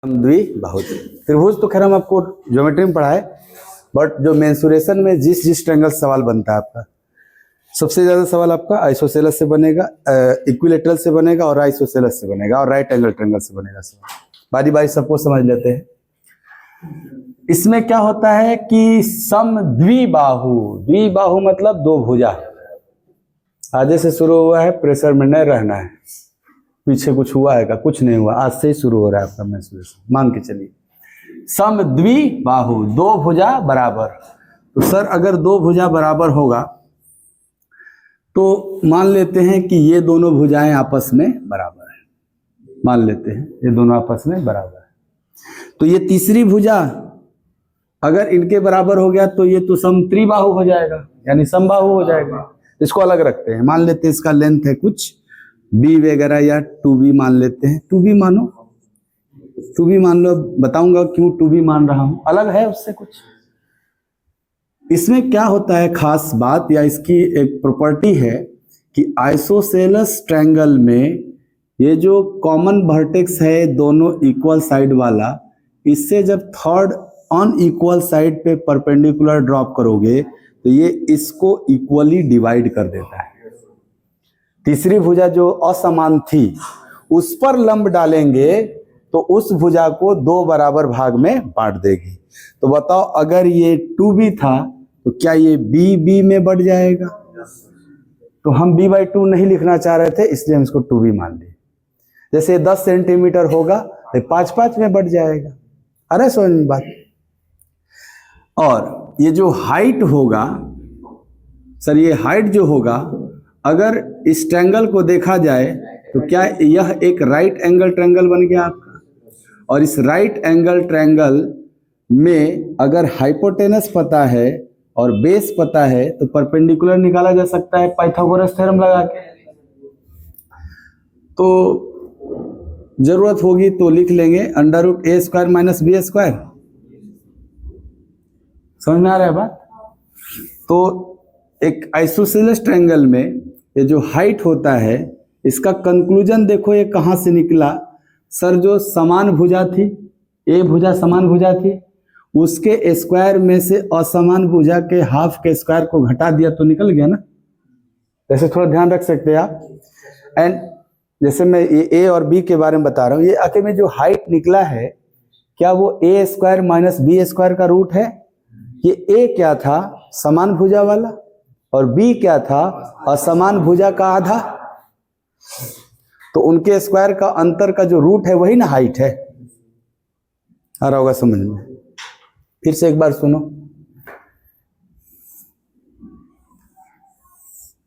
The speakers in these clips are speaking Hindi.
द्विबाहु त्रिभुज तो खैर हम आपको ज्योमेट्री में पढ़ा है, बट जो मेंसुरेशन में जिस ट्रायंगल सवाल बनता है आपका, सबसे ज्यादा सवाल आपका आइसोसेलेस से बनेगा, इक्विलेटरल से बनेगा और आइसोसेलेस से बनेगा और राइट एंगल ट्रायंगल से बनेगा। बारी बारी सबको समझ लेते हैं। इसमें क्या होता है कि समद्विबाहु, द्विबाहु मतलब दो भुजा। आधे से शुरू हुआ है, प्रेशर में नहीं रहना है, पीछे कुछ हुआ है क्या? कुछ नहीं हुआ, आज से ही शुरू हो रहा है आपका मेंसुरेशन, मान के चलिए। समद्विबाहु, दो भुजा बराबर। तो सर अगर दो भुजा बराबर होगा तो मान लेते हैं कि ये दोनों भुजाएं आपस में बराबर है, मान लेते हैं ये दोनों आपस में बराबर है। तो ये तीसरी भुजा अगर इनके बराबर हो गया तो ये तो समत्रिबाहु हो जाएगा, यानी समबाहु हो जाएगा। इसको अलग रखते हैं, मान लेते हैं इसका लेंथ है कुछ बी वगैरह या 2b मान लेते हैं। 2b मानो, 2b मान लो, बताऊंगा क्यों 2b मान रहा हूं, अलग है उससे कुछ। इसमें क्या होता है खास बात, या इसकी एक प्रॉपर्टी है कि आइसोसेलेस ट्रायंगल में ये जो कॉमन वर्टेक्स है दोनों इक्वल साइड वाला, इससे जब थर्ड अनइक्वल साइड पे परपेंडिकुलर ड्रॉप करोगे तो ये इसको इक्वली डिवाइड कर देता है। तीसरी भुजा जो असमान थी उस पर लंब डालेंगे तो उस भुजा को दो बराबर भाग में बांट देगी। तो बताओ अगर ये 2b था तो क्या ये b में बढ़ जाएगा? तो हम b/2 नहीं लिखना चाह रहे थे, इसलिए हम इसको 2b मान लिए। जैसे 10 सेंटीमीटर होगा तो 5 में बढ़ जाएगा। अरे समझ में बात। और ये जो हाइट होगा सर, ये हाइट जो होगा, अगर इस ट्रायंगल को देखा जाए तो क्या यह एक राइट एंगल ट्रायंगल बन गया आपका। और इस राइट एंगल ट्रायंगल में अगर हाइपोटेनस पता है और बेस पता है तो परपेंडिकुलर निकाला जा सकता है पाइथागोरस थ्योरम लगा के। तो जरूरत होगी तो लिख लेंगे √a² - b²। समझ में आ रहा है बात? तो एक आइसोसेलेस ट्रायंगल में ये जो हाइट होता है, इसका कंक्लूजन देखो ये कहां से निकला। सर जो समान भुजा थी, ए भुजा समान भुजा थी, उसके स्क्वायर में से असमान भुजा के हाफ के स्क्वायर को घटा दिया तो निकल गया ना। ऐसे थोड़ा ध्यान रख सकते हैं आप। एंड जैसे मैं ये ए और बी के बारे में बता रहा हूं, ये आखिर में जो हाइट निकला है क्या वो a² - b² का रूट है? ये ए क्या था? समान भुजा वाला, और बी क्या था? असमान भुजा का आधा। तो उनके स्क्वायर का अंतर का जो रूट है वही ना हाइट है। आ रहा होगा समझ में? फिर से एक बार सुनो।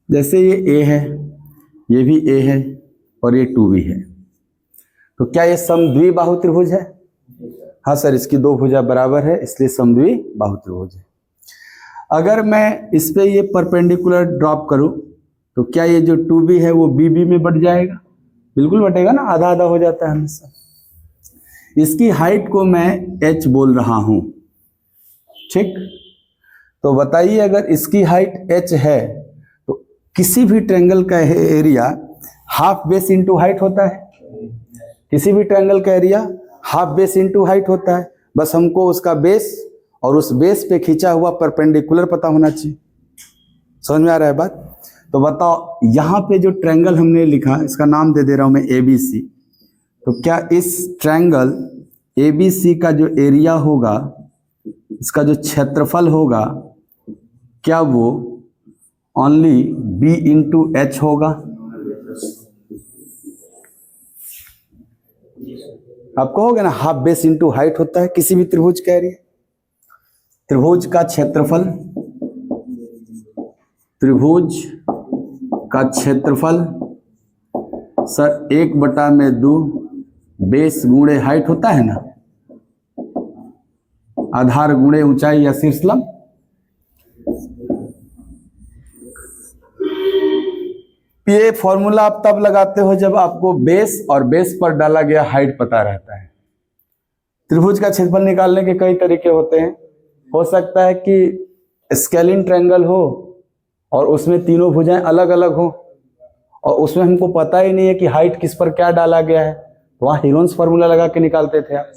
जैसे ये ए है, ये भी ए है और ये 2b है, तो क्या ये समद्विबाहु त्रिभुज है? हाँ सर, इसकी दो भुजा बराबर है इसलिए समद्विबाहु त्रिभुज है। अगर मैं इस पे ये परपेंडिकुलर ड्रॉप करूं तो क्या ये जो 2b है वो b में बढ़ जाएगा? बिल्कुल बढ़ेगा ना, आधा आधा हो जाता है हमेशा। इसकी हाइट को मैं h बोल रहा हूं, ठीक? तो बताइए अगर इसकी हाइट h है तो किसी भी ट्रायंगल का area half base into height होता है। किसी भी ट्रायंगल का area half base into height होता है। बस हमको उसका बेस और उस बेस पे खींचा हुआ परपेंडिकुलर पता होना चाहिए। समझ में आ रहा है बात? तो बताओ यहाँ पे जो ट्रायंगल हमने लिखा, इसका नाम दे दे रहा हूं मैं ABC। तो क्या इस ट्रायंगल ABC का जो एरिया होगा, इसका जो क्षेत्रफल होगा, क्या वो ओनली b/h होगा? आप कहोगे ना हाफ बेस इंटू हाइट होता है किसी भी त्रिभुज का एरिया। त्रिभुज का क्षेत्रफल, त्रिभुज का क्षेत्रफल सर 1/2 बेस गुणे हाइट होता है ना, आधार गुणे ऊंचाई या शीर्षलंब। ये फॉर्मूला आप तब लगाते हो जब आपको बेस और बेस पर डाला गया हाइट पता रहता है। त्रिभुज का क्षेत्रफल निकालने के कई तरीके होते हैं। हो सकता है कि स्केलिन ट्रायंगल हो और उसमें तीनों भुजाएं अलग अलग हो और उसमें हमको पता ही नहीं है कि हाइट किस पर क्या डाला गया है, वहाँ हीरोन्स फार्मूला लगा के निकालते थे आप।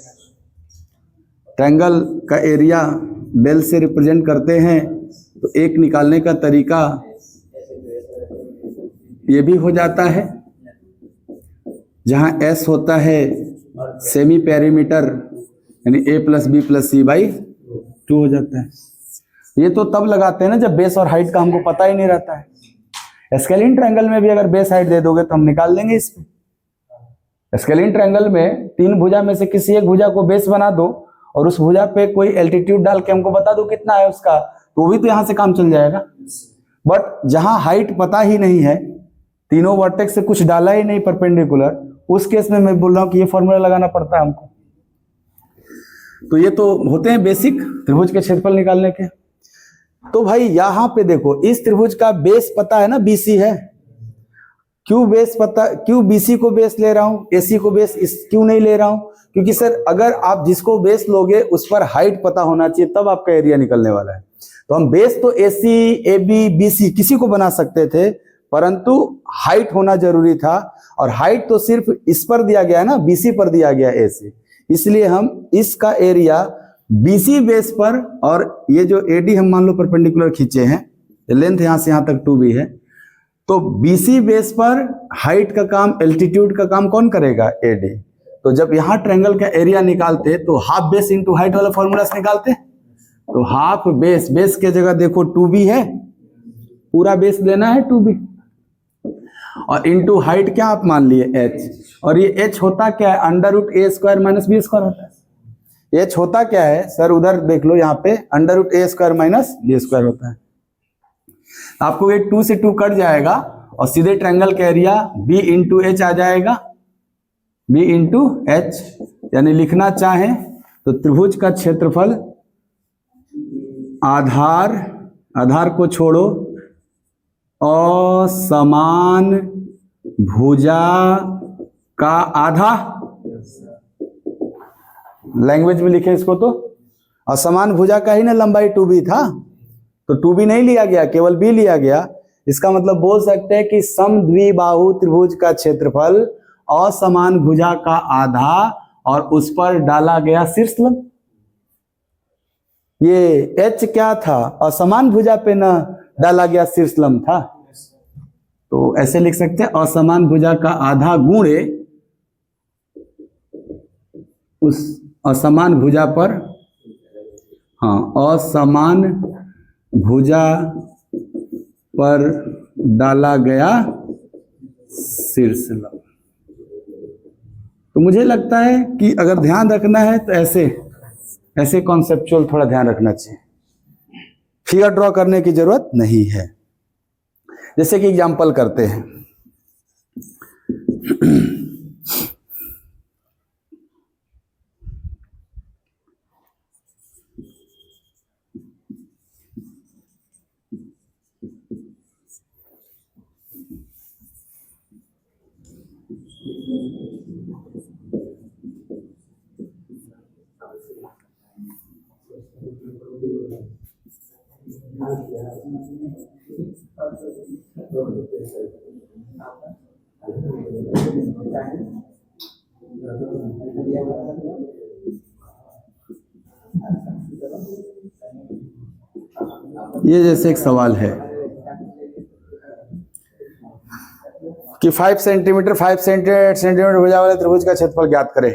ट्रायंगल का एरिया डेल से रिप्रेजेंट करते हैं तो एक निकालने का तरीका ये भी हो जाता है, जहाँ एस होता है सेमी पेरीमीटर यानी a plus B plus C by 2 हो जाता है। ये तो तब लगाते हैं ना जब बेस और हाइट का हमको पता ही नहीं रहता है। स्केलिन ट्रायंगल में भी अगर बेस हाइट दे दोगे तो हम निकाल लेंगे इस पे। स्केलिन ट्रायंगल में 3 भुजा में से किसी एक भुजा को बेस बना दो और उस भुजा पे कोई एल्टीट्यूड डाल के हमको बता दो कितना है उसका, तो भी तो यहाँ से काम चल जाएगा। बट जहां हाइट पता ही नहीं है, तीनों वर्टेक्स से कुछ डाला ही नहीं परपेंडिकुलर, उस केस में मैं बोल रहा हूं कि ये फॉर्मूला लगाना पड़ता है हमको। तो ये तो होते हैं बेसिक त्रिभुज के क्षेत्रफल निकालने के। तो भाई यहां पे देखो, इस त्रिभुज का बेस पता है ना, BC है। क्यों बेस पता, क्यों BC को बेस ले रहा हूं, AC को बेस क्यों नहीं ले रहा हूं? क्योंकि सर अगर आप जिसको बेस लोगे उस पर हाइट पता होना चाहिए, तब आपका एरिया निकलने वाला है। तो हम बेस तो AC, AB, BC किसी को बना सकते थे, परंतु हाइट होना जरूरी था। और हाइट तो सिर्फ इस पर दिया गया है ना, BC पर दिया गया है AC, इसलिए हम इसका एरिया BC बेस पर, और ये जो AD हम मान लो परपेंडिकुलर खींचे हैं, लेंथ यहां से यहां तक 2B है, तो BC बेस पर हाइट का काम, एल्टीट्यूड का काम कौन करेगा? AD। तो जब यहां ट्रायंगल का एरिया निकालते तो हाफ बेस इंटू हाइट वाला फॉर्मूला से निकालते। तो हाफ बेस, बेस के जगह देखो 2B है, पूरा बेस लेना है 2B, और इंटू हाइट क्या आप मान लिए h, और ये h होता क्या है? Under root a square minus B square होता है। h होता क्या है सर? उधर देख लो, यहाँ पे under root a square minus B square होता है। आपको ये 2 से 2 कट जाएगा और सीधे ट्रायंगल का एरिया b इंटू एच आ जाएगा, b इंटू एच। यानी लिखना चाहें तो त्रिभुज का क्षेत्रफल आधार को छोड़ो, असमान भुजा का आधा, लैंग्वेज में लिखे इसको तो असमान भुजा का ही ना लंबाई 2b था, तो 2b नहीं लिया गया, केवल b लिया गया। इसका मतलब बोल सकते हैं कि समद्विबाहु त्रिभुज का क्षेत्रफल असमान भुजा का आधा और उस पर डाला गया शीर्षलंब। ये h क्या था? असमान भुजा पे ना डाला गया शीर्षलंब था। तो ऐसे लिख सकते हैं असमान भुजा का आधा गुणे उस असमान भुजा पर, हाँ, असमान भुजा पर डाला गया शीर्षलंब। तो मुझे लगता है कि अगर ध्यान रखना है तो ऐसे कॉन्सेप्चुअल थोड़ा ध्यान रखना चाहिए, फिगर ड्रॉ करने की जरूरत नहीं है। जैसे कि एग्जांपल करते हैं, ये जैसे एक सवाल है कि 5 सेंटीमीटर 8 सेंटीमीटर भुजा वाले त्रिभुज का क्षेत्रफल ज्ञात करें।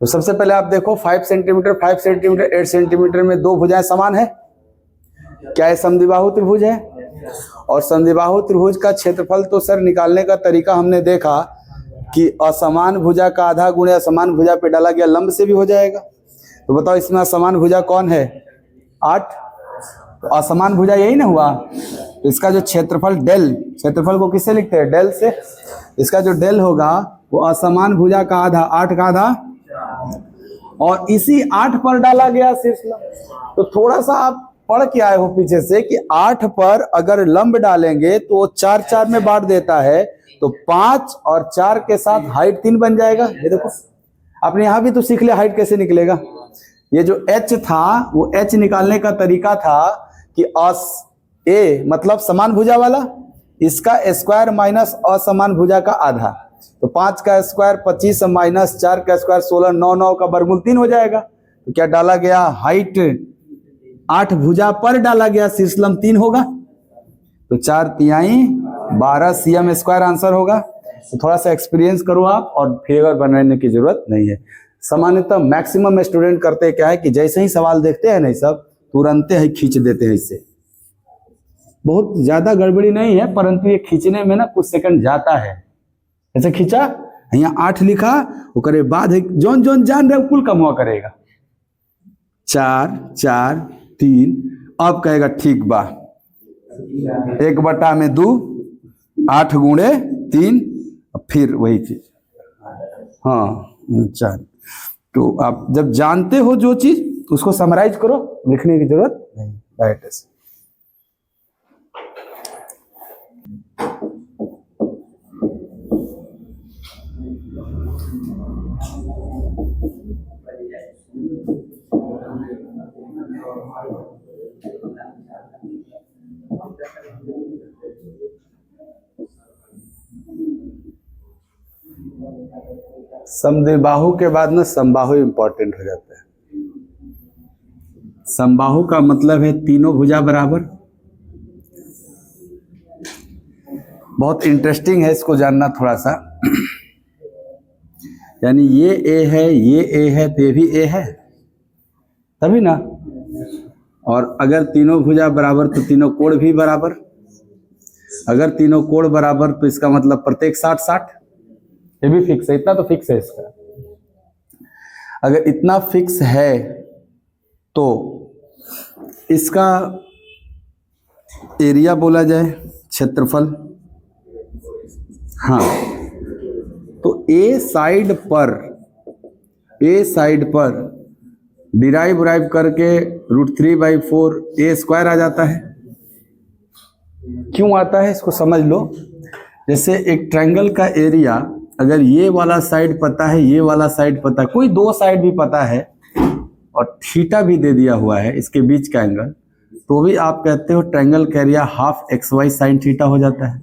तो सबसे पहले आप देखो 5 सेंटीमीटर 8 सेंटीमीटर में दो भुजाएं समान है। क्या ये समद्विबाहु त्रिभुज है? और समद्विबाहु त्रिभुज का क्षेत्रफल तो सर निकालने का तरीका हमने देखा कि असमान भुजा का आधा गुणे असमान भुजा पे डाला गया लंब से भी हो जाएगा। तो बताओ इसमें असमान भुजा कौन है? 8। तो असमान भुजा यही ना हुआ। तो इसका जो क्षेत्रफल डेल, क्षेत्रफल को किससे लिखते हैं? डेल से। इसका जो डेल होगा वो असमान भुजा का आधा, 8 का आधा, और इसी 8 पर डाला गया शीर्षलंब। तो थोड़ा सा आप पढ़ के आए हो पीछे से कि 8 पर अगर लंब डालेंगे तो 4 4 में बांट देता है, तो 5 और 4 के साथ हाइट 3 बन जाएगा। ये देखो आपने यहां भी तो सीख लिया हाइट कैसे निकलेगा। ये जो h था वो h निकालने का तरीका था कि a मतलब समान भुजा वाला, इसका स्क्वायर माइनस असमान भुजा का आधा। तो 5 का स्क्वायर 25 माइनस 4 का स्क्वायर 16, 9 9 का वर्गमूल 3 हो जाएगा। तो क्या डाला गया, हाइट 8 भुजा पर डाला गया, शीर्षलंब 3 होगा, तो 4 तिहाई 12 cm स्क्वायर आंसर होगा। तो थोड़ा सा एक्सपीरियंस करो आप, और फिगर बनाने की जरूरत नहीं है। सामान्यतः मैक्सिमम स्टूडेंट करते क्या है कि जैसे ही सवाल देखते हैं नहीं सब तुरंत ही खींच देते हैं। इससे बहुत ज्यादा गड़बड़ी नहीं है, परंतु ये खींचने में ना कुछ सेकंड जाता है। ऐसे खींचा, यहाँ 8 लिखा, वो करे बाद जोन जोन जान रहे कुल कम हुआ करेगा, 4 4 3, अब कहेगा ठीक बा, 1/2, 8 गुणे 3, फिर वही चीज, हाँ 4। तो आप जब जानते हो जो चीज उसको समराइज करो, लिखने की जरूरत नहीं, डायरेक्ट से। समद्विबाहु के बाद ना समबाहु इंपॉर्टेंट हो जाता है। समबाहु का मतलब है तीनों भुजा बराबर। बहुत इंटरेस्टिंग है इसको जानना थोड़ा सा। यानी ये ए है, ये ए है, तो ये भी ए है, तभी ना। और अगर तीनों भुजा बराबर तो तीनों कोण भी बराबर। अगर तीनों कोण बराबर तो इसका मतलब प्रत्येक 60 60, ये भी फिक्स है, इतना तो फिक्स है इसका। अगर इतना फिक्स है तो इसका एरिया बोला जाए, क्षेत्रफल। हाँ, तो ए साइड पर डिराइव करके √3/4 ए स्क्वायर आ जाता है। क्यों आता है इसको समझ लो। जैसे एक ट्रायंगल का एरिया, अगर ये वाला साइड पता है, ये वाला साइड पता है, कोई दो साइड भी पता है और थीटा भी दे दिया हुआ है इसके बीच का एंगल, तो भी आप कहते हो ट्रायंगल का area half XY sin theta हो जाता है।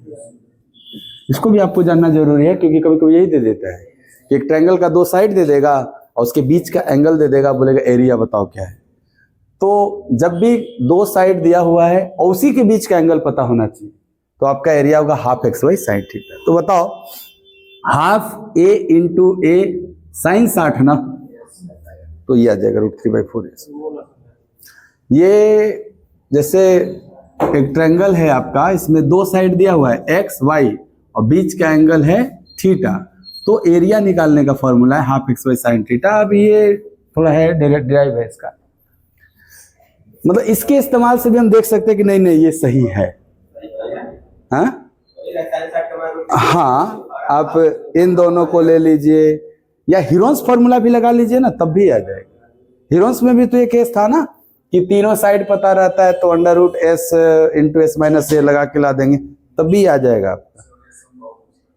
इसको भी आपको जानना जरूरी है, क्योंकि कभी कभी यही दे देता है कि एक ट्रायंगल का 2 साइड दे देगा और उसके बीच का एंगल दे देगा, बोलेगा एरिया बताओ क्या है। तो जब भी 2 साइड दिया हुआ है और उसी के बीच का एंगल पता होना चाहिए, तो आपका एरिया होगा हाफ XY sin थीटा। तो बताओ, half A into A sin 60 ना, तो ये आ जाएगा √3/4। ये जैसे एक ट्रायंगल है आपका, इसमें 2 साइड दिया हुआ है X Y और बीच का एंगल है थीटा, तो एरिया निकालने का फॉर्मूला है हाफ XY sin थीटा। अब ये थोड़ा है डिराइव है इसका, मतलब इसके इस्तेमाल से भी हम देख सकते हैं कि नहीं नहीं ये सही है। हाँ, आप इन दोनों को ले लीजिए या हीरोन्स फॉर्मूला भी लगा लीजिए ना, तब भी आ जाएगा। हीरोन्स में भी तो ये केस था ना कि तीनों साइड पता रहता है तो √S इंटू S माइनस ए लगा के ला देंगे, तब भी आ जाएगा आपका।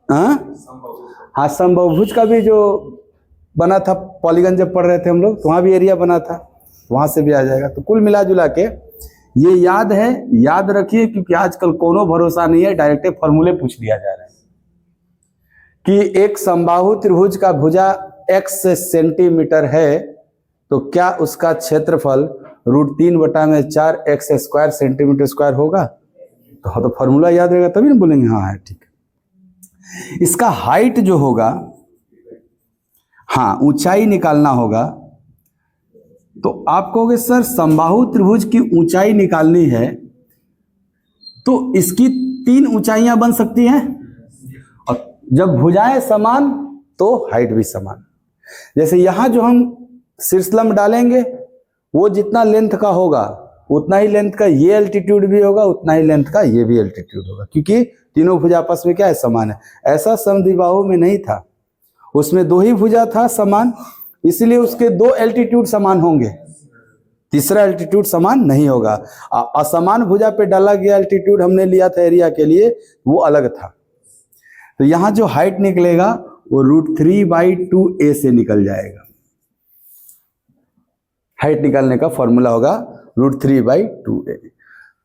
हाँ, समबाहुभुज का भी जो बना था पॉलीगन, जब पढ़ रहे थे हम लोग, तो वहां भी एरिया बना था, वहां से भी आ जाएगा। तो कुल मिला जुला के ये याद है, याद रखिए, क्योंकि आजकल कोनो भरोसा नहीं है, डायरेक्ट फॉर्मूले पूछ दिया जा रहा है कि एक समबाहु त्रिभुज का भुजा x सेंटीमीटर है तो क्या उसका क्षेत्रफल √3/4 x स्क्वायर सेंटीमीटर स्क्वायर होगा। तो फॉर्मूला याद रहेगा तभी ना बोलेंगे हाँ है ठीक है। इसका हाइट जो होगा, हाँ ऊंचाई निकालना होगा, तो आप कहोगे सर समबाहु त्रिभुज की ऊंचाई निकालनी है तो इसकी 3 ऊंचाइयां बन सकती हैं, और जब भुजाएं समान तो हाइट भी समान। जैसे यहां जो हम शीर्षलंब डालेंगे वो जितना लेंथ का होगा उतना ही लेंथ का ये एल्टीट्यूड भी होगा, उतना ही लेंथ का ये भी एल्टीट्यूड होगा, क्योंकि तीनों भुजा आपस में क्या है, समान है। ऐसा समद्विबाहु में नहीं था, उसमें 2 ही भुजा था समान, इसलिए उसके 2 एल्टीट्यूड समान होंगे, तीसरा एल्टीट्यूड समान नहीं होगा। असमान भुजा पे डाला गया एल्टीट्यूड हमने लिया था एरिया के लिए, वो अलग था। तो यहां जो हाइट निकलेगा वो √3/2a से निकल जाएगा। हाइट निकालने का फॉर्मूला होगा √3/2a।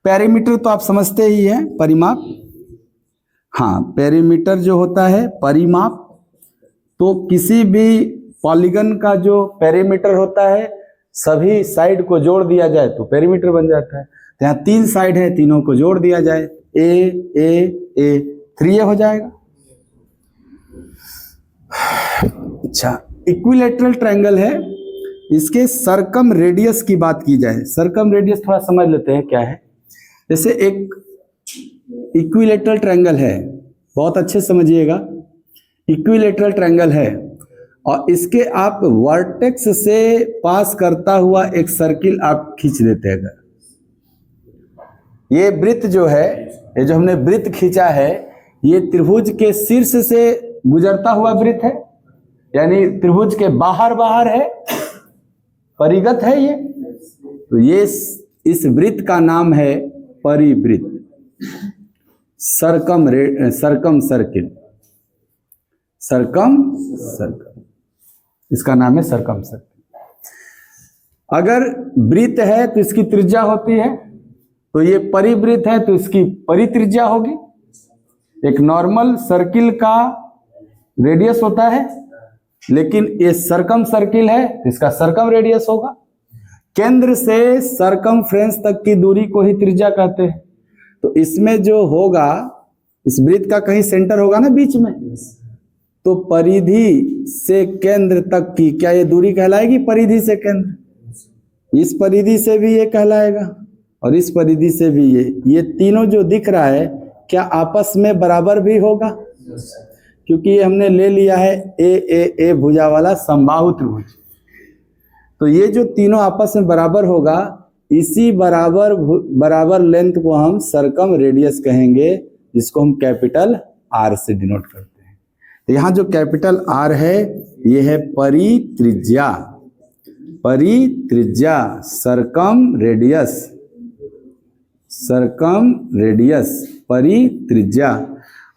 पेरीमीटर तो आप समझते ही हैं, परिमाप। हाँ, पेरीमीटर जो होता है परिमाप, तो किसी भी पॉलीगन का जो पेरीमीटर होता है सभी साइड को जोड़ दिया जाए तो पेरीमीटर बन जाता है। तो यहाँ 3 साइड है, तीनों को जोड़ दिया जाए, ए 3A हो जाएगा। अच्छा, इक्विलेटरल ट्रायंगल है, इसके सरकम रेडियस की बात की जाए। सरकम रेडियस थोड़ा समझ लेते हैं क्या है। जैसे एक इक्विलेटरल ट्रायंगल है, बहुत अच्छे समझिएगा, इक्विलेटरल ट्रायंगल है और इसके आप वर्टेक्स से पास करता हुआ एक सर्किल आप खींच देते हैं। अगर ये वृत्त जो है, ये जो हमने वृत्त खींचा है, ये त्रिभुज के शीर्ष से गुजरता हुआ वृत्त है, यानी त्रिभुज के बाहर है, परिगत है ये। तो ये इस वृत्त का नाम है परिवृत्त, सरकम सर्किल, सरकम सर्कल, इसका नाम है सरकम सर्किल। अगर वृत्त है तो इसकी त्रिज्या होती है, तो ये परिवृत्त है तो इसकी परित्रिज्या होगी। एक नॉर्मल सर्किल का रेडियस होता है, लेकिन ये सरकम सर्किल है तो इसका सरकम रेडियस होगा। केंद्र से सरकमफ्रेंस तक की दूरी को ही त्रिज्या कहते हैं। तो इसमें जो होगा, इस वृत्त का कहीं सेंटर होगा ना बीच में, तो परिधि से केंद्र तक की क्या ये दूरी कहलाएगी? परिधि से केंद्र। इस परिधि से भी ये कहलाएगा और इस परिधि से भी ये तीनों जो दिख रहा है क्या आपस में बराबर भी होगा? क्योंकि ये हमने ले लिया है ए भुजा वाला समबाहु त्रिभुज। तो ये जो तीनों आपस में बराबर होगा, इसी बराबर लेंथ को हम सरकम रेडियस कहेंगे, जिसको हम कैपिटल आर से डिनोट करते हैं। तो यहाँ जो कैपिटल आर है ये है परित्रिज्या, सरकम रेडियस परित्रिज्या।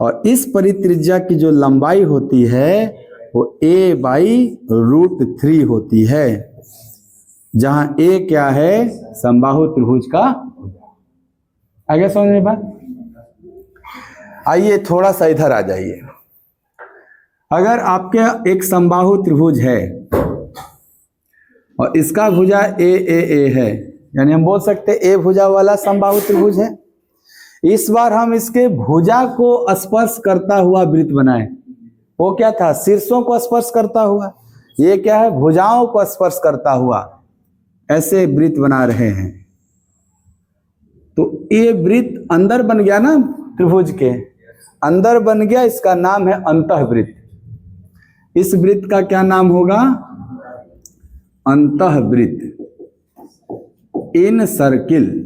और इस परित्रिज्या की जो लंबाई होती है वो a/√3 होती है, जहां a क्या है? समबाहु त्रिभुज का। आगे समझ में बात? आइए थोड़ा सा इधर आ जाइए। अगर आपके एक समबाहु त्रिभुज है और इसका भुजा ए है, यानी हम बोल सकते हैं ए भुजा वाला समबाहु त्रिभुज है। इस बार हम इसके भुजा को स्पर्श करता हुआ वृत्त बनाए। वो क्या था? शीर्षों को स्पर्श करता हुआ। ये क्या है? भुजाओं को स्पर्श करता हुआ ऐसे वृत्त बना रहे हैं। तो ये वृत्त अंदर बन गया ना, त्रिभुज के अंदर बन गया, इसका नाम है अंतःवृत्त। इस वृत्त का क्या नाम होगा? अंतःवृत्त, इन सर्किल।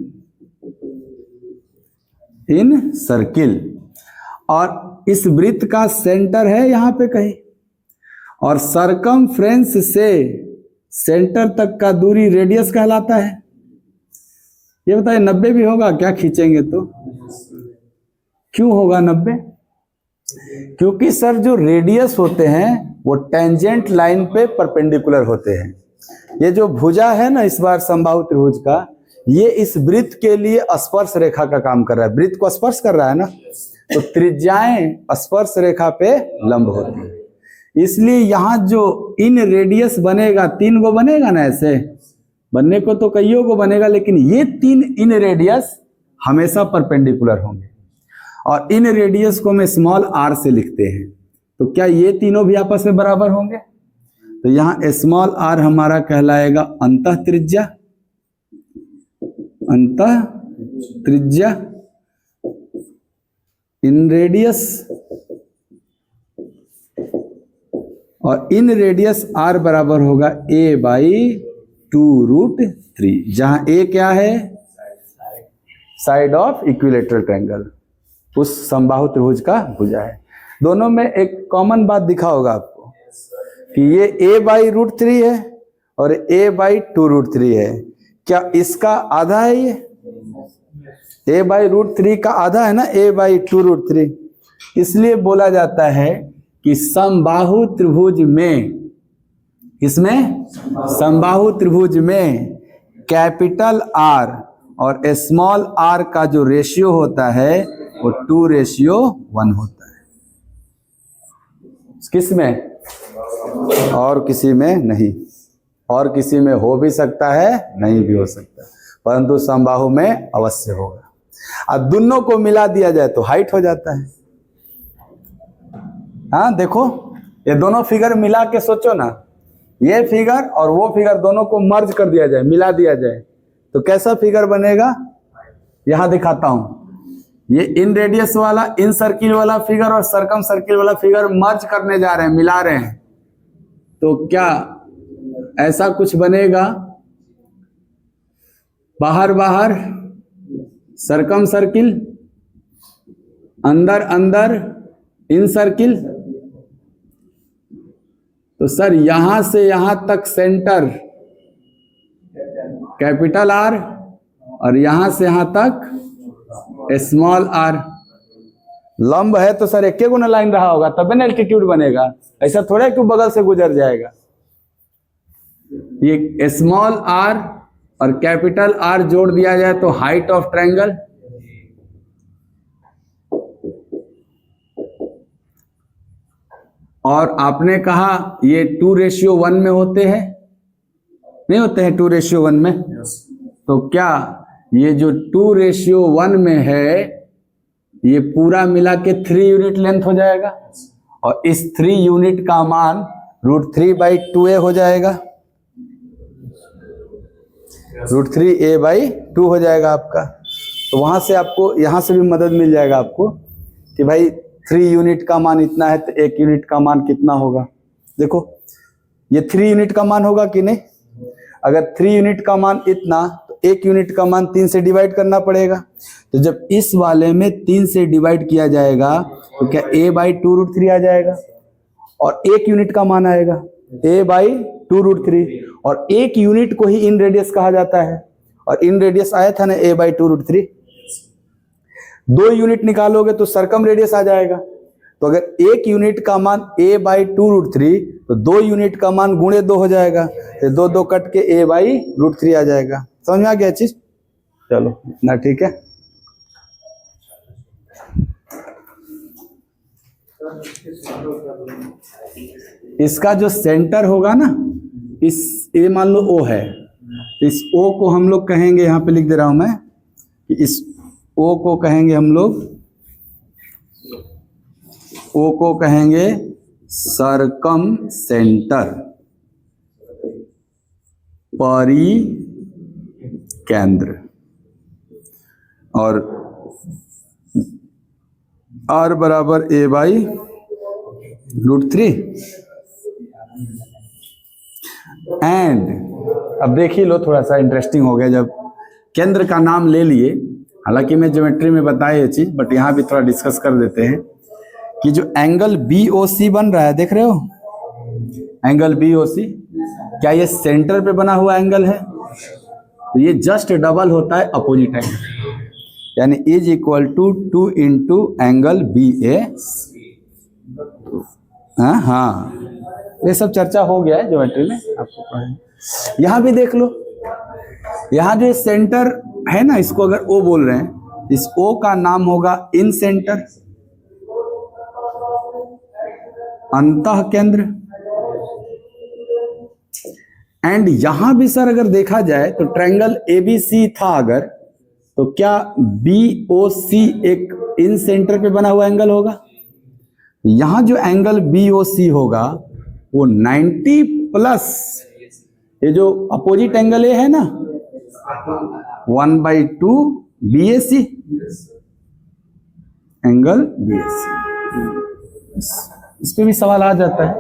और इस वृत्त का सेंटर है यहाँ पे कहीं, और सरकमफ्रेंस से सेंटर तक का दूरी रेडियस कहलाता है। ये बताइए 90 भी होगा क्या खींचेंगे तो? क्यों होगा 90? क्योंकि सर जो रेडियस होते हैं वो टेंजेंट लाइन पे परपेंडिकुलर होते हैं। ये जो भुजा है ना इस बार समबाहु त्रिभुज का, ये इस वृत्त के लिए स्पर्श रेखा का काम कर रहा है। वृत्त को स्पर्श कर रहा है ना, तो त्रिज्याएं स्पर्श रेखा पे लंब होती है। इसलिए यहाँ जो इन रेडियस बनेगा, 3 गो बनेगा ना, ऐसे बनने को तो कईयों को बनेगा, लेकिन ये 3 इन रेडियस हमेशा परपेंडिकुलर होंगे। और इन रेडियस को हम स्मॉल r से लिखते हैं। तो क्या ये तीनों भी आपस में बराबर होंगे? तो यहाँ स्मॉल r हमारा कहलाएगा अंतः त्रिज्या, इन रेडियस, और इन रेडियस r बराबर होगा a/√3, जहां a क्या है? साइड ऑफ इक्विलेटरल ट्रायंगल, उस समबाहु त्रिभुज का भुजा है। दोनों में एक कॉमन बात दिखा होगा आपको कि ये a/√3 है और a/2√3 है। क्या इसका आधा है? ये a/√3 का आधा है ना, a/2√3। इसलिए बोला जाता है कि समबाहु त्रिभुज में, इसमें समबाहु त्रिभुज में कैपिटल R और स्मॉल r का जो रेशियो होता है वो 2:1 होता है। किस में? और किसी में नहीं, और किसी में हो भी सकता है, नहीं भी हो सकता, परंतु समबाहु में अवश्य होगा। अब दोनों को मिला दिया जाए तो हाइट हो जाता है। हाँ देखो, ये दोनों फिगर मिला के सोचो ना, ये फिगर और वो फिगर दोनों को मर्ज कर दिया जाए, मिला दिया जाए, तो कैसा फिगर बनेगा? यहां दिखाता हूं, ये इन रेडियस वाला, इन सर्किल वाला फिगर और सरकम सर्किल वाला फिगर मर्ज करने जा रहे हैं, मिला रहे हैं, तो क्या ऐसा कुछ बनेगा? बाहर बाहर सरकम सर्किल, अंदर अंदर इन सर्किल। तो सर यहां से यहां तक सेंटर कैपिटल आर और यहां से यहां तक स्मॉल आर। लंब है तो सर एक गुना लाइन रहा होगा तब ना एल्टीट्यूड बनेगा, ऐसा थोड़ा क्यों बगल से गुजर जाएगा। ये स्मॉल आर और कैपिटल आर जोड़ दिया जाए तो हाइट ऑफ ट्रायंगल। और आपने कहा ये 2:1 में होते हैं, नहीं होते हैं 2:1 में? तो क्या ये जो 2:1 में है ये पूरा मिला के 3 यूनिट लेंथ हो जाएगा, और इस 3 यूनिट का मान √3/2a हो जाएगा, √3a/2 हो जाएगा आपका। तो वहां से आपको, यहां से भी मदद मिल जाएगा आपको कि भाई 3 यूनिट का मान इतना है तो 1 यूनिट का मान कितना होगा। देखो ये 3 यूनिट का मान होगा कि नहीं? अगर 3 यूनिट का मान इतना तो 1 यूनिट का मान 3 से डिवाइड करना पड़ेगा। तो जब इस वाले में 3 से डिवाइड किया जाएगा तो क्या a/2 √3 आ जाएगा, और 1 यूनिट का मान आएगा a/2 √3, और 1 यूनिट को ही इन रेडियस कहा जाता है, और इन रेडियस आया था ना a/2 √3। 2 यूनिट निकालोगे तो सरकम रेडियस आ जाएगा। तो अगर 1 यूनिट का मान a/2 √3 तो 2 यूनिट का मान गुणे 2 हो जाएगा, तो 2 कट के a/√3 आ जाएगा। समझ में आ गया चीज? चलो ना, ठीक है। इसका जो सेंटर होगा ना, इस ये मान लो O है, इस O को हम लोग कहेंगे, यहां पे लिख दे रहा हूं मैं कि इस O को कहेंगे हम लोग, O को कहेंगे सरकम सेंटर, परिकेंद्र, और R बराबर a/√3। एंड अब देख ही लो, थोड़ा सा इंटरेस्टिंग हो गया जब केंद्र का नाम ले लिए। हालांकि मैं ज्योमेट्री में बताया ये चीज, बट यहां भी थोड़ा डिस्कस कर देते हैं कि जो एंगल BOC बन रहा है, देख रहे हो एंगल BOC, क्या ये सेंटर पे बना हुआ एंगल है? तो ये जस्ट डबल होता है अपोजिट एंगल, यानी is equal to 2 × angle BA। हाँ ये सब चर्चा हो गया है ज्योमेट्री में, आपको पढ़ाएंगे। यहां भी देख लो, यहां जो सेंटर है ना, इसको अगर O बोल रहे हैं, इस O का नाम होगा इन सेंटर, अंतः केंद्र। एंड यहां भी सर अगर देखा जाए तो ट्रायंगल ABC था अगर, तो क्या BOC एक इन सेंटर पे बना हुआ एंगल होगा? यहां जो एंगल BOC होगा वो 90+ ये जो अपोजिट एंगल ए है ना 1/2 BAC, एंगल BAC। इस पे भी सवाल आ जाता है,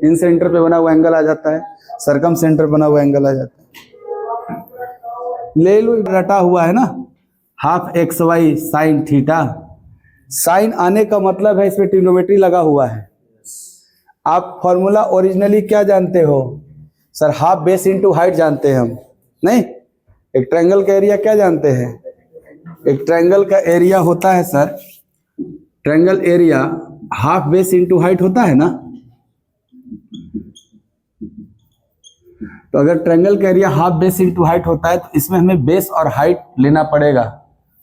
इन सेंटर पे बना हुआ एंगल आ जाता है, सरकम सेंटर बना हुआ एंगल आ जाता है। ले लो, रटा हुआ है ना, half XY sine theta. Sine आने का मतलब है इसमें ट्रिग्नोमेट्री लगा हुआ है। आप फॉर्मूला ओरिजिनली क्या जानते हो sir? Half base into height जानते हैं हम, नहीं? एक ट्रायंगल का एरिया क्या जानते हैं? एक ट्रायंगल का एरिया होता है sir, triangle area half base into height होता है ना। तो अगर ट्रायंगल का area half base into height होता है तो इसमें हमें बेस और हाइट लेना पड़ेगा।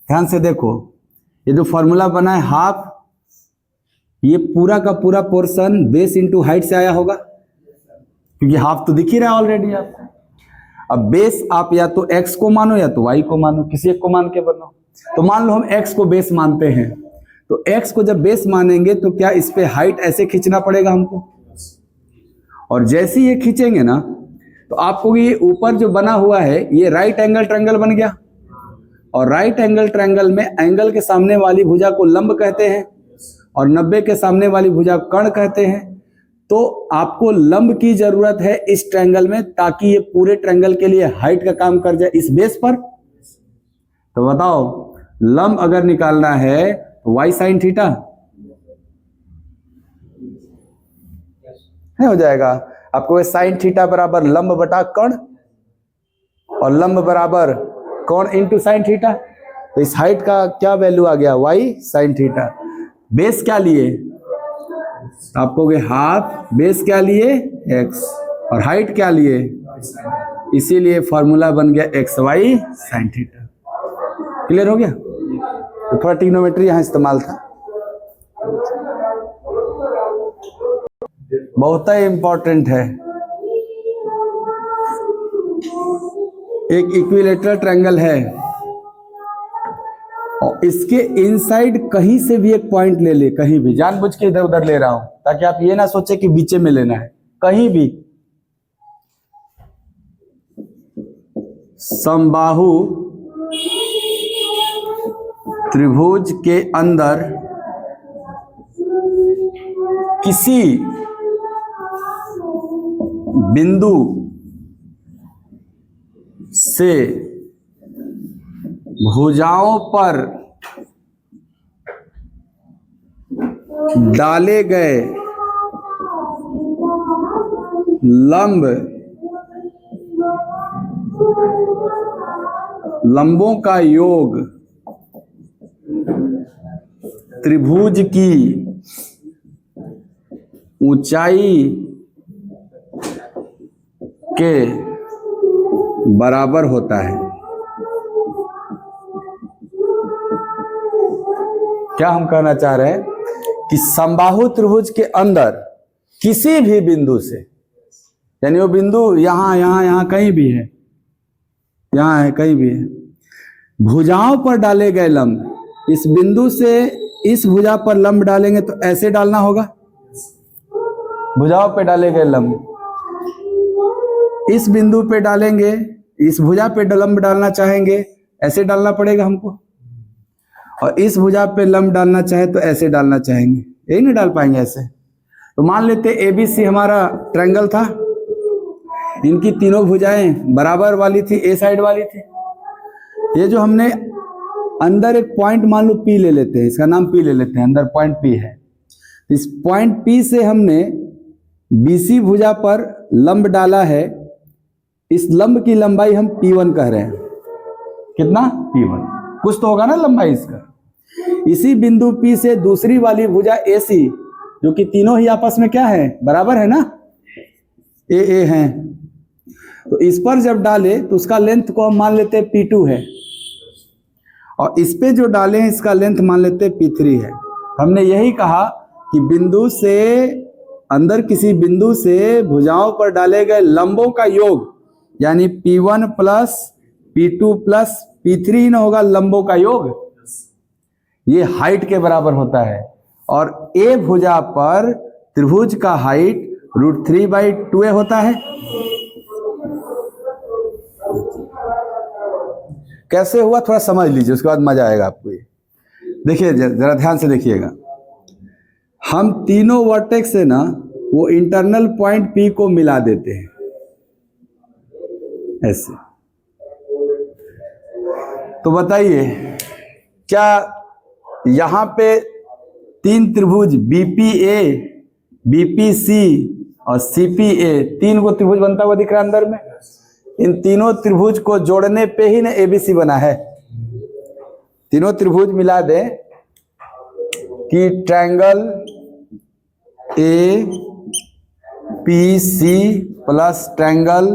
ध्यान से देखो, ये जो फॉर्मूला बना है हाफ, ये पूरा का पूरा पोर्शन बेस इंटू हाइट से आया होगा, क्योंकि हाफ तो दिख ही रहा है ऑलरेडी आपको। अब बेस आप या तो x को मानो या तो y को मानो, किसी एक को मान के बनाओ। तो मान लो हम x को बेस मानते हैं, तो x को जब बेस मानेंगे तो क्या इस पे हाइट ऐसे खींचना पड़ेगा हमको, और जैसे ये खींचेंगे ना तो आपको ये ऊपर जो बना हुआ है ये राइट एंगल ट्रायंगल बन गया, और राइट एंगल ट्रायंगल में एंगल के सामने वाली भुजा को लंब कहते हैं और 90 के सामने वाली भुजा कर्ण कहते हैं। तो आपको लंब की जरूरत है इस ट्रायंगल में, ताकि ये पूरे ट्रायंगल के लिए हाइट का काम कर जाए इस बेस पर। तो बताओ लंब अगर निकालना है तो y sin थीटा है, हो जाएगा आपको sin थीटा बराबर लंब बटा कर्ण, और लंब बराबर कर्ण इंटू sin थीटा। तो इस हाइट का क्या वैल्यू आ गया, y sin थीटा। बेस क्या लिए आपको, हाफ, बेस क्या लिए x, और हाइट क्या लिए, इसीलिए फॉर्मूला बन गया xy sin थीटा। क्लियर हो गया। तो थोड़ा ट्रिग्नोमेट्री यहां इस्तेमाल था, बहुत ही इंपॉर्टेंट है। एक इक्विलेटरल ट्रायंगल है और इसके इनसाइड कहीं से भी एक पॉइंट ले ले, कहीं भी, जानबूझ के इधर उधर ले रहा हूं ताकि आप ये ना सोचे कि बीचे में लेना है, कहीं भी समबाहु त्रिभुज के अंदर किसी बिंदु से भुजाओं पर डाले गए लंबों का योग त्रिभुज की ऊंचाई के बराबर होता है। क्या हम कहना चाह रहे हैं कि समबाहु त्रिभुज के अंदर किसी भी बिंदु से, यानी वो बिंदु यहां यहां यहां कहीं भी है, यहां है कहीं भी है, भुजाओं पर डाले गए लंब, इस बिंदु से इस भुजा पर लंब डालेंगे तो ऐसे डालना होगा, भुजाओं पे डाले गए लंब, इस बिंदु पे डालेंगे, इस भुजा पे लंब डालना चाहेंगे ऐसे डालना पड़ेगा हमको, और इस भुजा पे लंब डालना चाहे तो ऐसे डालना चाहेंगे, यही नहीं डाल पाएंगे ऐसे। तो मान लेते ABC हमारा ट्रायंगल था, इनकी तीनों भुजाएं बराबर वाली थी, ए साइड वाली थी। ये जो हमने अंदर एक पॉइंट मान लो P ले लेते हैं, इसका नाम P ले लेते हैं, अंदर पॉइंट P है। इस पॉइंट P से हमने BC भुजा पर लंब डाला है, इस लंब की लंबाई हम P1 कह रहे हैं। कितना, P1, कुछ तो होगा ना लंबाई इसका। इसी बिंदु P से दूसरी वाली भुजा AC, जो कि तीनों ही आपस में क्या है, बराबर है ना, AA है, तो इस पर जब डाले तो उसका लेंथ को हम मान लेते हैं P2 है, और इस पे जो डाले हैं इसका लेंथ मान लेते हैं P3 है। हमने यही कहा कि बिंदु से, अंदर किसी बिंदु से भुजाओं पर डाले गए लंबों का योग, यानी P1 plus P2 plus P3 ही ना होगा लंबों का योग, ये हाइट के बराबर होता है। और A भुजा पर त्रिभुज का हाइट √3/2a होता है। कैसे हुआ थोड़ा समझ लीजिए, उसके बाद मजा आएगा आपको। ये देखिए, जरा ध्यान से देखिएगा, हम तीनों वर्टेक्स से ना वो इंटरनल पॉइंट P को मिला देते हैं ऐसे। तो बताइए, क्या यहां पे तीन त्रिभुज BPA, BPC और CPA, तीन को त्रिभुज बनता हुआ दिख रहा है अंदर में? इन तीनों त्रिभुज को जोड़ने पे ही ना ABC बना है। तीनों त्रिभुज मिला दें कि triangle APC plus triangle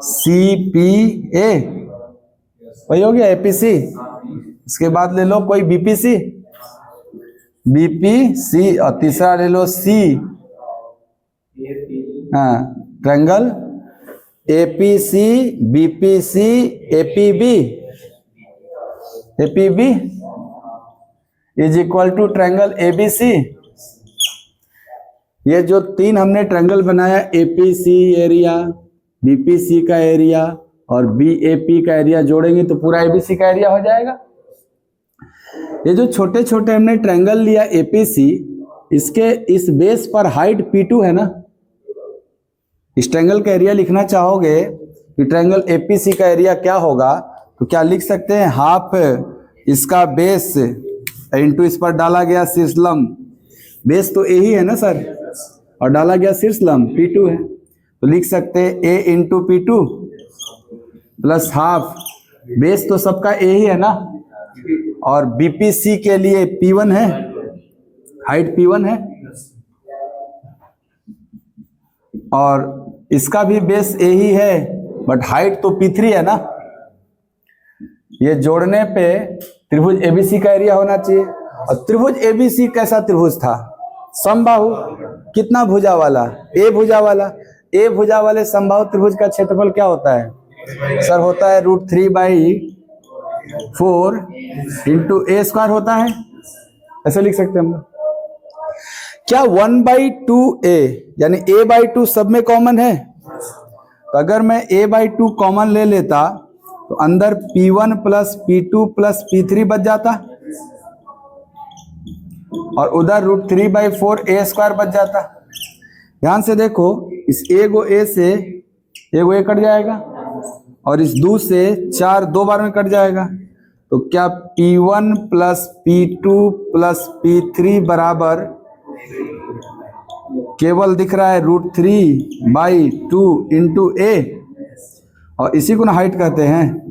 CPA, वही हो गया APC। इसके बाद ले लो कोई BPC, BPC, और तीसरा ले लो C, हाँ, triangle APC BPC APB is equal to triangle ABC. ये जो तीन हमने ट्रायंगल बनाया, एपीसी एरिया, बीपीसी का एरिया और बीएपी का एरिया जोड़ेंगे तो पूरा एबीसी का एरिया हो जाएगा। ये जो छोटे छोटे हमने ट्रायंगल लिया एपीसी, इसके इस बेस पर हाइट P2 है ना। इस ट्रायंगल का एरिया लिखना चाहोगे कि ट्रायंगल एपीसी का एरिया क्या होगा, तो क्या लिख सकते हैं, हाफ इसका बेस इंटू इस पर डाला गया शीर्ष लंब। बेस तो ए ही है ना सर, और डाला गया शीर्ष लंब P2 है, तो लिख सकते हैं A into P2 plus half, base तो सबका ए ही है ना, और बीपीसी के लिए P1 है, हाइट P1 है, और इसका भी बेस ए ही है बट हाइट तो P3 है ना। ये जोड़ने पे त्रिभुज एबीसी का एरिया होना चाहिए। और त्रिभुज एबीसी कैसा त्रिभुज था, समबाहु, कितना भुजा वाला, ए भुजा वाला। ए भुजा वाले समबाहु त्रिभुज का क्षेत्रफल क्या होता है सर, होता है √3/4 इंटू ए स्क्वायर होता है, ऐसे लिख सकते हैं हम। क्या 1/2a यानी a/2 सब में कॉमन है, तो अगर मैं a/2 कॉमन ले लेता तो अंदर P1 plus P2 plus P3 बच जाता, और उधर √3/4 a स्क्वायर बच जाता। ध्यान से देखो, इस a को a से a कट जाएगा, और इस 2 से 4 दो बार में कट जाएगा, तो क्या P1 plus P2 plus P3 बराबर केवल दिख रहा है √3/2 इंटू ए, और इसी को ना हाइट कहते हैं।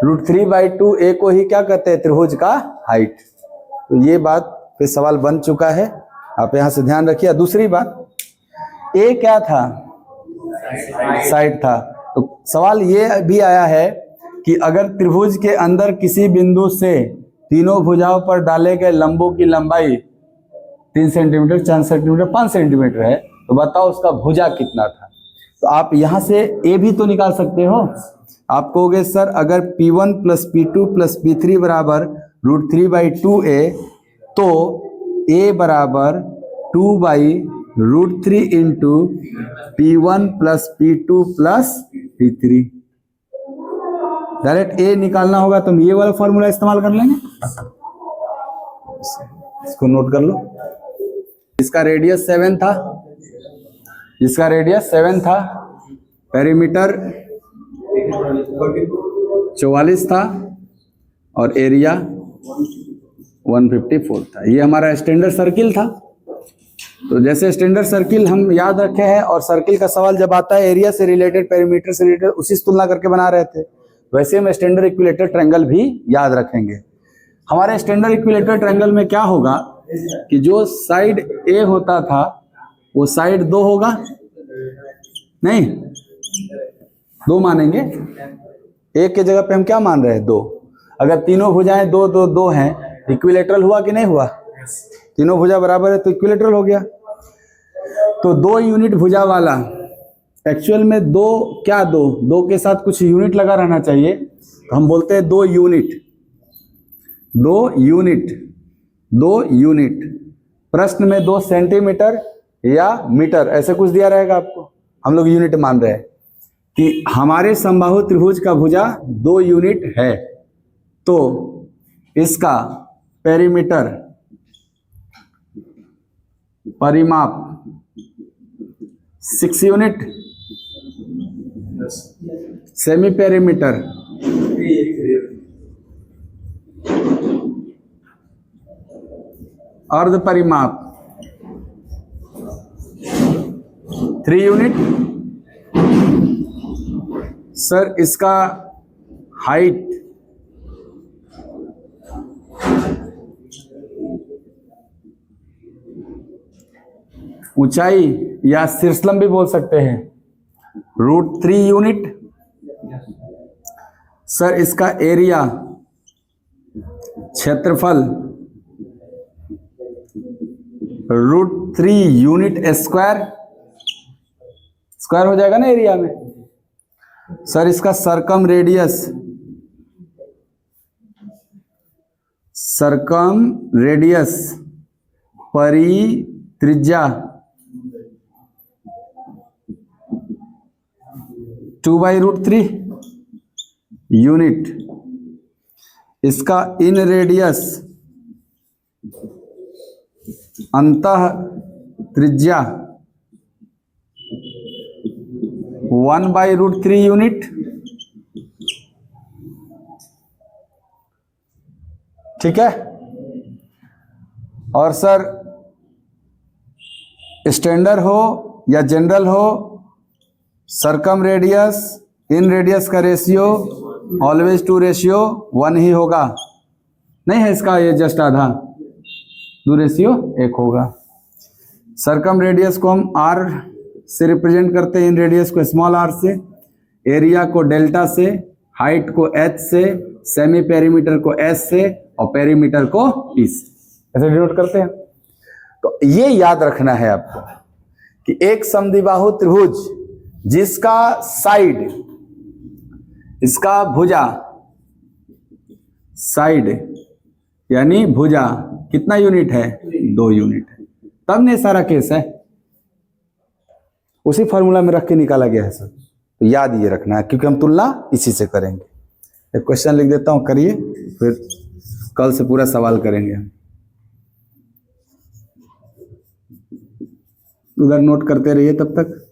√3/2 ए को ही क्या कहते हैं, त्रिभुज का हाइट। तो ये बात पे सवाल बन चुका है, आप यहां से ध्यान रखिए। दूसरी बात, ए क्या था, साइड था, तो सवाल ये भी आया है कि अगर त्रिभुज के अंदर किसी बिंदु से तीनों भुजाओं पर डाले गए लंबों की लंबाई 3 सेंटीमीटर, 4 सेंटीमीटर, 5 सेंटीमीटर है, तो बताओ उसका भुजा कितना था। तो आप यहां से ए भी तो निकाल सकते हो। आप कहोगे सर अगर P1 plus P2 plus P3 बराबर √3/2a, तो a बराबर 2/√3 into P1 plus P2 plus P3। Direct a निकालना होगा तो हम ये वाला फॉर्मूला इस्तेमाल कर लेंगे, इसको नोट कर लो। इसका रेडियस 7 था, इसका रेडियस 7 था, पेरीमीटर 44 था, और एरिया 154 था। ये हमारा स्टैंडर्ड सर्किल था। तो जैसे स्टैंडर्ड सर्किल हम याद रखे हैं, और सर्किल का सवाल जब आता है एरिया से रिलेटेड, पेरीमीटर से रिलेटेड, उसी से तुलना करके बना रहे थे, वैसे हम स्टैंडर्ड इक्विलेटर ट्रायंगल भी याद रखेंगे। हमारे स्टैंडर्ड इक्विलेटर ट्रायंगल में क्या होगा कि जो साइड ए होता था वो साइड 2 होगा, नहीं 2 मानेंगे, एक के जगह पे हम क्या मान रहे हैं, 2। अगर तीनों भुजाएं 2 2 2 हैं, इक्विलेटरल हुआ कि नहीं हुआ, तीनों भुजा बराबर है तो इक्विलेटरल हो गया। तो 2 यूनिट भुजा वाला, एक्चुअल में 2 क्या, 2 के साथ कुछ यूनिट लगा रहना चाहिए, तो हम बोलते हैं 2 यूनिट, 2 यूनिट। प्रश्न में 2 सेंटीमीटर या मीटर ऐसे कुछ दिया रहेगा आपको, हम लोग यूनिट मान रहे हैं कि हमारे समबाहु त्रिभुज का भुजा 2 यूनिट है, तो इसका पेरीमीटर, परिमाप 6 यूनिट, सेमी पेरीमीटर अर्ध परिमाप 3 यूनिट। सर इसका हाइट ऊंचाई या शीर्षलंब भी बोल सकते हैं, √3 यूनिट। सर इसका एरिया, क्षेत्रफल √3 यूनिट स्क्वायर। स्क्वायर हो जाएगा ना एरिया में। सर इसका सरकम रेडियस, परित्रिज्या 2/√3 यूनिट, इसका इन रेडियस अंतः त्रिज्या 1/√3 यूनिट। ठीक है। और सर स्टैंडर्ड हो या जनरल हो, सरकम रेडियस इन रेडियस का रेशियो ऑलवेज 2:1 ही होगा। नहीं है इसका ये जस्ट आधा, 2:1 होगा। सरकम रेडियस को हम r से रिप्रेजेंट करते हैं, इन रेडियस को स्मॉल r से, एरिया को डेल्टा से, हाइट को h से, सेमी पेरीमीटर को s से और पेरीमीटर को p से, ऐसे डिनोट करते हैं। तो ये याद रखना है आपको कि एक समद्विबाहु त्रिभुज जिसका साइड, इसका भुजा, साइड यानी भुजा कितना यूनिट है? 2 यूनिट है। तब ने सारा केस है, उसी फॉर्मूला में रख के निकाला गया है सर। तो याद ये रखना है क्योंकि हम तुलना इसी से करेंगे। एक क्वेश्चन लिख देता हूं, करिए, फिर कल से पूरा सवाल करेंगे। उधर नोट करते रहिए तब तक।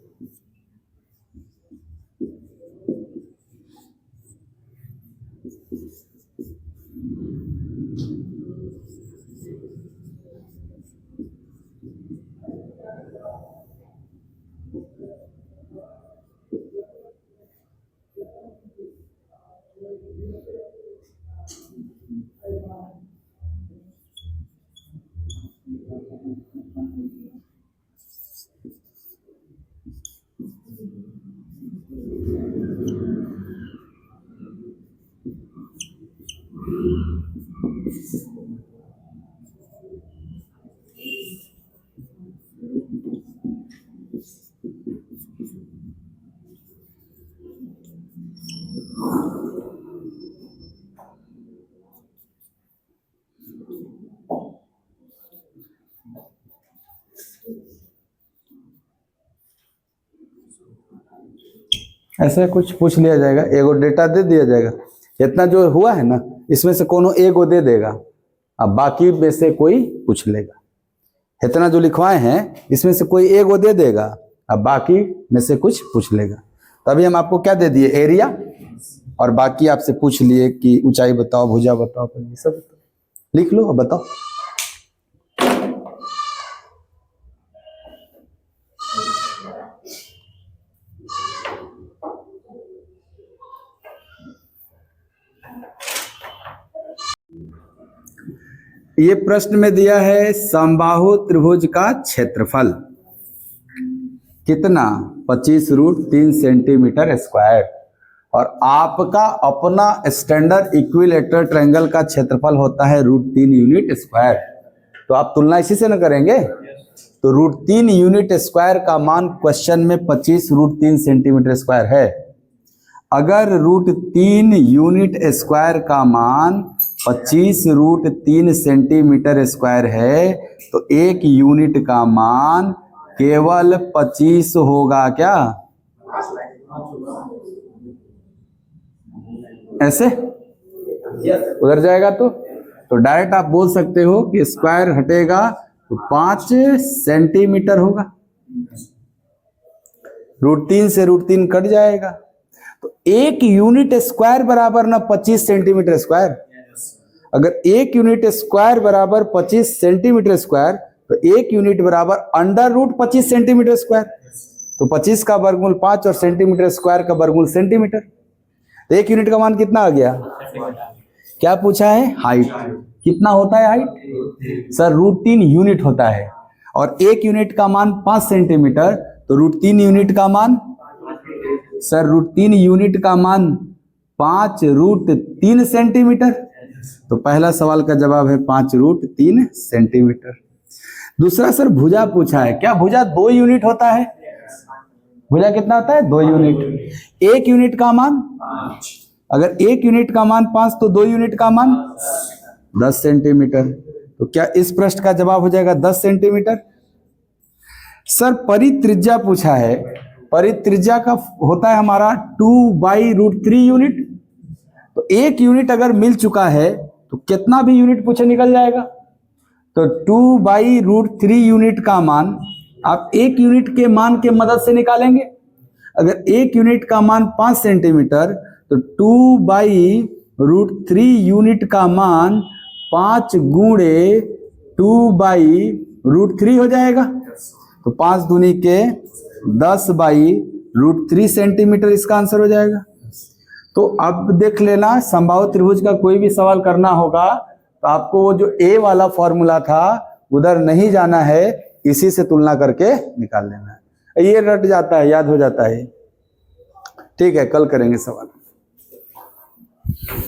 ऐसे कुछ पूछ लिया जाएगा, एगो डेटा दे दिया जाएगा, इतना जो हुआ है ना इसमें से कोनो एगो दे देगा, अब बाकी में से कोई पूछ लेगा। इतना जो लिखवाए हैं इसमें से कोई एगो दे देगा, अब बाकी में से कुछ पूछ लेगा। तभी हम आपको क्या दे दिए? एरिया, और बाकी आपसे पूछ लिए कि ऊंचाई बताओ, भुजा बताओ, ये सब लिख लो और बताओ। ये प्रश्न में दिया है समबाहु त्रिभुज का क्षेत्रफल कितना? 25√3 सेंटीमीटर स्क्वायर। और आपका अपना स्टैंडर्ड इक्विलेटरल ट्रायंगल का क्षेत्रफल होता है √3 यूनिट स्क्वायर। तो आप तुलना इसी से न करेंगे? तो √3 यूनिट स्क्वायर का मान क्वेश्चन में 25√3 सेंटीमीटर स्क्वायर है। अगर √3 यूनिट स्क्वायर का मान 25√3 सेंटीमीटर स्क्वायर है तो 1 यूनिट का मान केवल 25 होगा क्या? ऐसे उधर जाएगा तो डायरेक्ट आप बोल सकते हो कि स्क्वायर हटेगा तो 5 सेंटीमीटर होगा, √3 से √3 कट जाएगा। तो 1 यूनिट स्क्वायर बराबर ना 25 सेंटीमीटर स्क्वायर। अगर 1 यूनिट स्क्वायर बराबर 25 सेंटीमीटर स्क्वायर तो 1 यूनिट बराबर √25 सेंटीमीटर स्क्वायर। तो 25 का वर्गमूल 5 और सेंटीमीटर स्क्वायर का वर्गमूल सेंटीमीटर। तो 1 यूनिट का मान कितना आ गया? क्या पूछा है? हाइट। कितना होता है हाइट? सर √3 यूनिट होता है और 1 यूनिट का मान 5 सेंटीमीटर, तो √3 यूनिट का मान, सर √3 यूनिट का मान 5√3 सेंटीमीटर। तो पहला सवाल का जवाब है 5√3 सेंटीमीटर। दूसरा सर भुजा पूछा है, क्या भुजा 2 यूनिट होता है? भुजा कितना होता है 2 यूनिट। 1 यूनिट का मान, अगर 1 यूनिट का मान 5 तो 2 यूनिट का मान 10 सेंटीमीटर। तो क्या इस प्रश्न का जवाब हो जाएगा 10 सेंटीमीटर। सर परित्रिज्या पूछा है, परित्रिज्या का होता है हमारा 2/√3 यूनिट। तो 1 यूनिट अगर मिल चुका है तो कितना भी यूनिट पूछे निकल जाएगा। तो 2/√3 यूनिट का मान आप 1 यूनिट के मान के मदद से निकालेंगे। अगर 1 यूनिट का मान 5 सेंटीमीटर तो 2/√3 यूनिट का मान 5 गुणे 2/√3 हो जाएगा। तो 5 दूनी के 10/√3 सेंटीमीटर इसका आंसर हो जाएगा। तो अब देख लेना, समबाहु त्रिभुज का कोई भी सवाल करना होगा तो आपको वो जो ए वाला फॉर्मूला था उधर नहीं जाना है, इसी से तुलना करके निकाल लेना है। ये रट जाता है, याद हो जाता है। ठीक है, कल करेंगे सवाल।